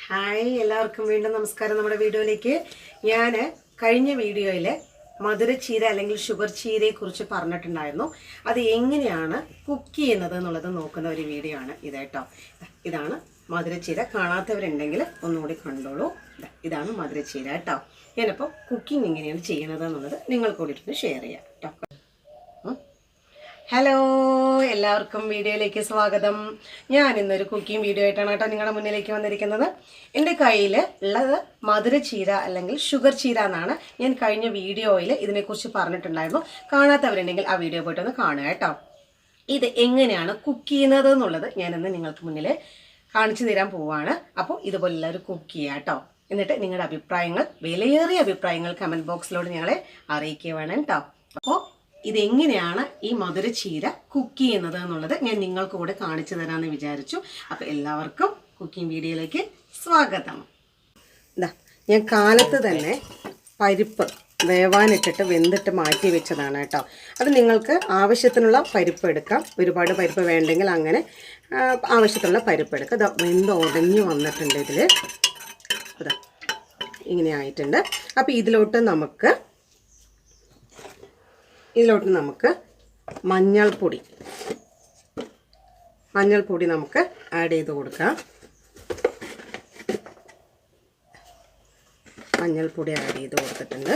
Hi എല്ലാവർക്കും വീണ്ടും നമസ്കാരം. നമ്മുടെ വീഡിയോയിലേക്ക് ഞാൻ കഴിഞ്ഞ വീഡിയോയിൽ മധുരച്ചീര അല്ലെങ്കിൽ ഷുഗർ ചീരയെ കുറിച്ച് പറഞ്ഞിട്ടുണ്ടായിരുന്നു. അത് എങ്ങനെയാണ് കുക്ക് ചെയ്യുന്നത് എന്നുള്ളത് നോക്കുന്ന ഒരു വീഡിയോ ആണ് ഇത് കേട്ടോ. ഇതാണ് മധുരച്ചീര. കാണാത്തവരുണ്ടെങ്കിൽ ഒന്നുകൂടി കണ്ടോളൂ. ഇതാണ് മധുരച്ചീര കേട്ടോ. ഞാനിപ്പോൾ കുക്കിംഗ് എങ്ങനെയാണ് ചെയ്യുന്നത് എന്നുള്ളത് നിങ്ങൾക്ക് കൂടിയിട്ടൊന്ന് ഷെയർ ചെയ്യാം കേട്ടോ. ഹലോ, എല്ലാവർക്കും വീഡിയോയിലേക്ക് സ്വാഗതം. ഞാൻ ഇന്നൊരു കുക്കിംഗ് വീഡിയോ ആയിട്ടാണ് കേട്ടോ നിങ്ങളുടെ മുന്നിലേക്ക് വന്നിരിക്കുന്നത്. എൻ്റെ കയ്യിൽ ഉള്ളത് മധുരച്ചീര അല്ലെങ്കിൽ ഷുഗർ ചീര എന്നാണ്. ഞാൻ കഴിഞ്ഞ വീഡിയോയിൽ ഇതിനെക്കുറിച്ച് പറഞ്ഞിട്ടുണ്ടായിരുന്നു. കാണാത്തവരുണ്ടെങ്കിൽ ആ വീഡിയോ പോയിട്ടൊന്ന് കാണുക കേട്ടോ. ഇത് എങ്ങനെയാണ് കുക്ക് ചെയ്യുന്നത് എന്നുള്ളത് ഞാനിന്ന് നിങ്ങൾക്ക് മുന്നിൽ കാണിച്ചു തരാൻ പോവുകയാണ്. അപ്പോൾ ഇതുപോലെ എല്ലാവരും കുക്ക് ചെയ്യുക കേട്ടോ. എന്നിട്ട് നിങ്ങളുടെ അഭിപ്രായങ്ങൾ, വിലയേറിയ അഭിപ്രായങ്ങൾ കമൻറ്റ് ബോക്സിലൂടെ ഞങ്ങളെ അറിയിക്കുക വേണം കേട്ടോ. അപ്പോൾ ഇതെങ്ങനെയാണ് ഈ മധുരച്ചീര കുക്ക് ചെയ്യുന്നത് എന്നുള്ളത് ഞാൻ നിങ്ങൾക്ക് കൂടെ കാണിച്ചു തരാമെന്ന് വിചാരിച്ചു. അപ്പോൾ എല്ലാവർക്കും കുക്കിംഗ് വീഡിയോയിലേക്ക് സ്വാഗതം. ഞാൻ കാലത്ത് തന്നെ പരിപ്പ് വേവാനിട്ടിട്ട് വെന്തിട്ട് മാറ്റി വെച്ചതാണ് കേട്ടോ. അത് നിങ്ങൾക്ക് ആവശ്യത്തിനുള്ള പരിപ്പ് എടുക്കാം. ഒരുപാട് പരിപ്പ് വേണ്ടെങ്കിൽ അങ്ങനെ ആവശ്യത്തിനുള്ള പരിപ്പ് എടുക്കാം. അത് വെന്ത് ഉടഞ്ഞു വന്നിട്ടുണ്ട്. അതാ ഇങ്ങനെ ആയിട്ടുണ്ട്. അപ്പോൾ ഇതിലോട്ട് നമുക്ക് മഞ്ഞൾപ്പൊടി നമുക്ക് ആഡ് ചെയ്ത് കൊടുക്കാം. മഞ്ഞൾപ്പൊടി ആഡ് ചെയ്ത് കൊടുത്തിട്ടുണ്ട്.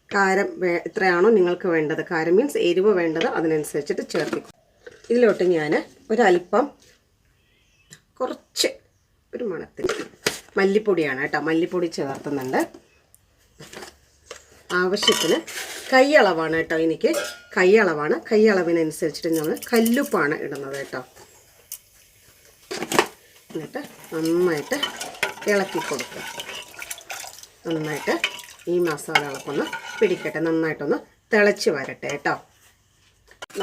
കാരം എത്രയാണോ നിങ്ങൾക്ക് വേണ്ടത്, കാരം മീൻസ് എരിവ് വേണ്ടത്, അതിനനുസരിച്ചിട്ട് ചേർത്തി. ഇതിലോട്ട് ഞാൻ ഒരല്പം കുറച്ച് ഒരു മണത്തിന് മല്ലിപ്പൊടിയാണ് കേട്ടോ. മല്ലിപ്പൊടി ചേർത്തുന്നുണ്ട്. ആവശ്യത്തിന് കൈയളവാണ് കേട്ടോ. എനിക്ക് കൈയളവാണ്. കൈയളവിനനുസരിച്ചിട്ട് നമ്മൾ കല്ലുപ്പാണ് ഇടുന്നത് കേട്ടോ. എന്നിട്ട് നന്നായിട്ട് ഇളക്കി കൊടുക്കുക. നന്നായിട്ട് ഈ മസാലകളൊക്കെ പിടിക്കട്ടെ. നന്നായിട്ടൊന്ന് തിളച്ച് വരട്ടെ കേട്ടോ.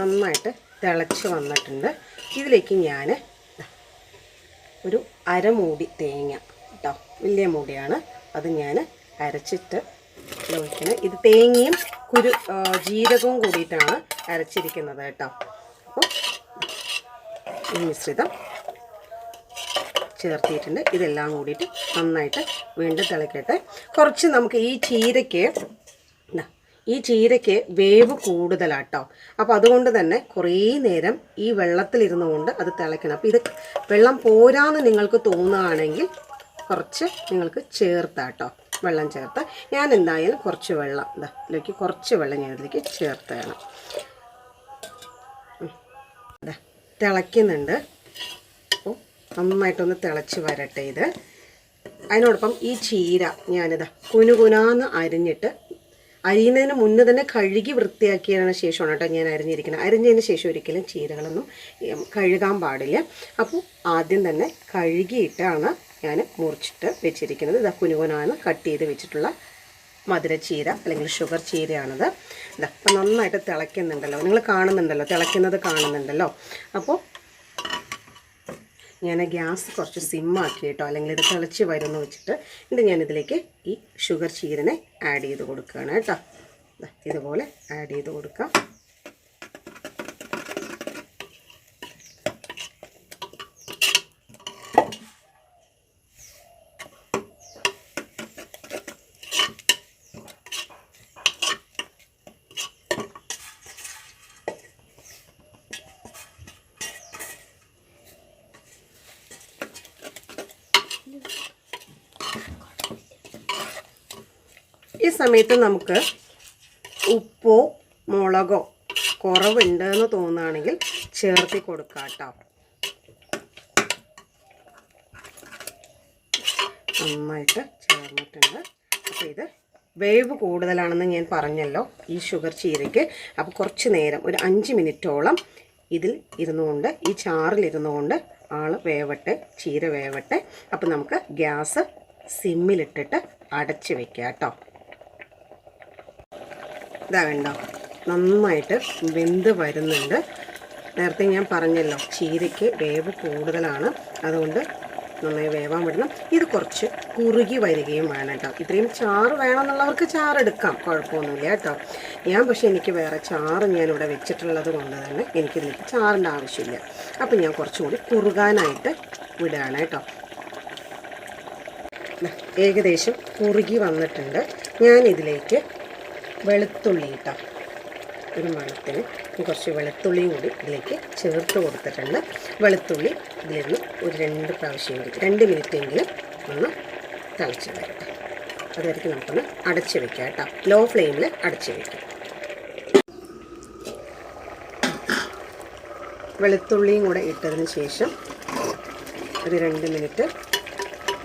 നന്നായിട്ട് തിളച്ച് വന്നിട്ടുണ്ട്. ഇതിലേക്ക് ഞാൻ ഒരു അരമൂടി തേങ്ങ കേട്ടോ, വലിയ മൂടിയാണ്, അത് ഞാൻ അരച്ചിട്ട് ഒഴിക്കണം. ഇത് തേങ്ങയും ജീരകവും കൂടിയിട്ടാണ് അരച്ചിരിക്കുന്നത് കേട്ടോ. അപ്പോൾ ഈ മിശ്രിതം ചേർത്തിട്ടുണ്ട്. ഇതെല്ലാം കൂടിയിട്ട് നന്നായിട്ട് വീണ്ടും തിളക്കട്ടെ. കുറച്ച് നമുക്ക് ഈ ചീരയ്ക്ക് വേവ് കൂടുതലാട്ടോ. അപ്പോൾ അതുകൊണ്ട് തന്നെ കുറേ നേരം ഈ വെള്ളത്തിലിരുന്നു കൊണ്ട് അത് തിളയ്ക്കണം. അപ്പോൾ ഇത് വെള്ളം പോരാന്ന് നിങ്ങൾക്ക് തോന്നുകയാണെങ്കിൽ കുറച്ച് നിങ്ങൾക്ക് ചേർത്താട്ടോ, വെള്ളം ചേർത്ത്. ഞാൻ എന്തായാലും കുറച്ച് വെള്ളം കുറച്ച് വെള്ളം ഞാൻ ഇതിലേക്ക് ചേർത്താണ്. തിളയ്ക്കുന്നുണ്ട്. അപ്പോൾ നന്നായിട്ടൊന്ന് തിളച്ച് വരട്ടെ ഇത്. അതിനോടൊപ്പം ഈ ചീര ഞാനിതാ കുനുകുനാന്ന് അരിയുന്നതിന് മുന്നേ തന്നെ കഴുകി വൃത്തിയാക്കിയതിന് ശേഷമാണ് കേട്ടോ ഞാൻ അരിഞ്ഞിരിക്കുന്നത്. അരിഞ്ഞതിന് ശേഷം ഒരിക്കലും ചീരകളൊന്നും കഴുകാൻ പാടില്ല. അപ്പോൾ ആദ്യം തന്നെ കഴുകിയിട്ടാണ് ഞാൻ മുറിച്ചിട്ട് വെച്ചിരിക്കുന്നത്. ഇതാ കുനുകുനാന്ന് കട്ട് ചെയ്ത് വെച്ചിട്ടുള്ള മധുരച്ചീര അല്ലെങ്കിൽ ഷുഗർ ചീരയാണിത്. അപ്പം നന്നായിട്ട് തിളയ്ക്കുന്നുണ്ടല്ലോ, നിങ്ങൾ കാണുന്നുണ്ടല്ലോ, തിളയ്ക്കുന്നത് കാണുന്നുണ്ടല്ലോ. അപ്പോൾ ഞാൻ ഗ്യാസ് കുറച്ച് സിമ്മാക്കി കേട്ടോ, അല്ലെങ്കിൽ ഇത് തിളച്ച് വരുമെന്ന് വെച്ചിട്ട്. എന്നിട്ട് ഞാനിതിലേക്ക് ഈ ഷുഗർ ചീരനെ ആഡ് ചെയ്ത് കൊടുക്കുകയാണ് കേട്ടോ. ഇതുപോലെ ആഡ് ചെയ്ത് കൊടുക്കാം. ഈ സമയത്ത് നമുക്ക് ഉപ്പോ മുളകോ കുറവുണ്ടെന്ന് തോന്നുകയാണെങ്കിൽ ചേർത്തി കൊടുക്കാം കേട്ടോ. നന്നായിട്ട് ചേർന്നിട്ടുണ്ട്. അപ്പോൾ ഇത് വേവ് കൂടുതലാണെന്ന് ഞാൻ പറഞ്ഞല്ലോ ഈ ഷുഗർ ചീരയ്ക്ക്. അപ്പോൾ കുറച്ച് നേരം ഒരു 5 മിനിറ്റോളം ഇതിൽ ഇരുന്നുകൊണ്ട്, ഈ ചാറിലിരുന്നുകൊണ്ട് വേവട്ടെ, ചീര വേവട്ടെ. അപ്പോൾ നമുക്ക് ഗ്യാസ് സിമ്മിലിട്ടിട്ട് അടച്ച് വെക്കാം കേട്ടോ. ഇതാ കണ്ടോ, നന്നായിട്ട് വെന്ത് വരുന്നുണ്ട്. നേരത്തെ ഞാൻ പറഞ്ഞല്ലോ ചീരയ്ക്ക് വേവ് കൂടുതലാണ്, അതുകൊണ്ട് നന്നായി വേവാൻ വിടണം. ഇത് കുറച്ച് കുറുകി വരികയും വേണം കേട്ടോ. ഇത്രയും ചാറ് വേണമെന്നുള്ളവർക്ക് ചാറെടുക്കാം, കുഴപ്പമൊന്നുമില്ല കേട്ടോ. പക്ഷേ എനിക്ക് വേറെ ചാറ് ഞാനിവിടെ വെച്ചിട്ടുള്ളത് കൊണ്ട് തന്നെ എനിക്കിതിലേക്ക് ചാറിൻ്റെ ആവശ്യമില്ല. അപ്പം ഞാൻ കുറച്ചുകൂടി കുറുകാനായിട്ട് വിടുകയാണ് കേട്ടോ. ഏകദേശം കുറുകി വന്നിട്ടുണ്ട്. ഞാനിതിലേക്ക് വെളുത്തുള്ളി ഇട്ടാം, ഒരു മണത്തിന് കുറച്ച് വെളുത്തുള്ളിയും കൂടി ഇതിലേക്ക് ചേർത്ത് കൊടുത്തിട്ടുണ്ട്. വെളുത്തുള്ളി ഇതിലിരുന്ന് ഒരു 2 പ്രാവശ്യമെങ്കിലും 2 മിനിറ്റെങ്കിലും ഒന്ന് തിളച്ച് വരട്ടെ. അതുവരെയ്ക്ക് നമുക്കൊന്ന് അടച്ച് വെക്കാം കേട്ടോ. ലോ ഫ്ലെയിമിൽ അടച്ച് വയ്ക്കാം. വെളുത്തുള്ളിയും കൂടെ ഇട്ടതിന് ശേഷം ഒരു 2 മിനിറ്റ്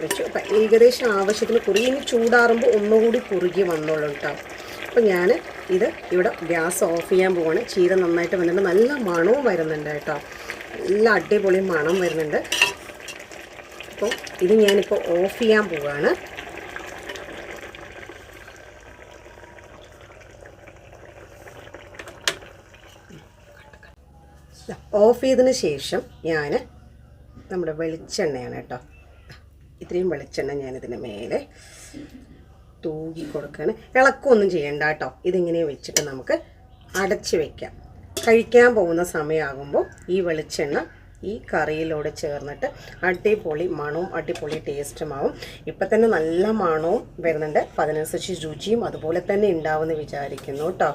വെച്ചു. അപ്പം ഏകദേശം ആവശ്യത്തിന് കുറുകി, ഇനി ചൂടാറുമ്പോൾ ഒന്നുകൂടി കുറുകി വന്നോളൂ കേട്ടോ. അപ്പോൾ ഞാൻ ഇത് ഇവിടെ ഗ്യാസ് ഓഫ് ചെയ്യാൻ പോവാണ്. ചീര നന്നായിട്ട് വന്നിട്ട് നല്ല മണവും വരുന്നുണ്ട് കേട്ടോ. നല്ല അടിപൊളി മണം വരുന്നുണ്ട്. അപ്പോൾ ഇത് ഞാനിപ്പോൾ ഓഫ് ചെയ്യാൻ പോവുകയാണ്. ഓഫ് ചെയ്തതിന് ശേഷം ഞാൻ നമ്മുടെ വെളിച്ചെണ്ണയാണ് കേട്ടോ, ഇത്രയും വെളിച്ചെണ്ണ ഞാനിതിൻ്റെ മേലെ തൂകി കൊടുക്കുകയാണ്. ഇളക്കമൊന്നും ചെയ്യണ്ട കേട്ടോ. ഇതിങ്ങനെ വെച്ചിട്ട് നമുക്ക് അടച്ച് വയ്ക്കാം. കഴിക്കാൻ പോകുന്ന സമയമാകുമ്പോൾ ഈ വെളിച്ചെണ്ണ ഈ കറിയിലൂടെ ചേർന്നിട്ട് അടിപൊളി മണവും അടിപൊളി ടേസ്റ്റുമാവും. ഇപ്പം തന്നെ നല്ല മണവും വരുന്നുണ്ട്. അപ്പം അതിനനുസരിച്ച് രുചിയും അതുപോലെ തന്നെ ഉണ്ടാവുമെന്ന് വിചാരിക്കുന്നു കേട്ടോ.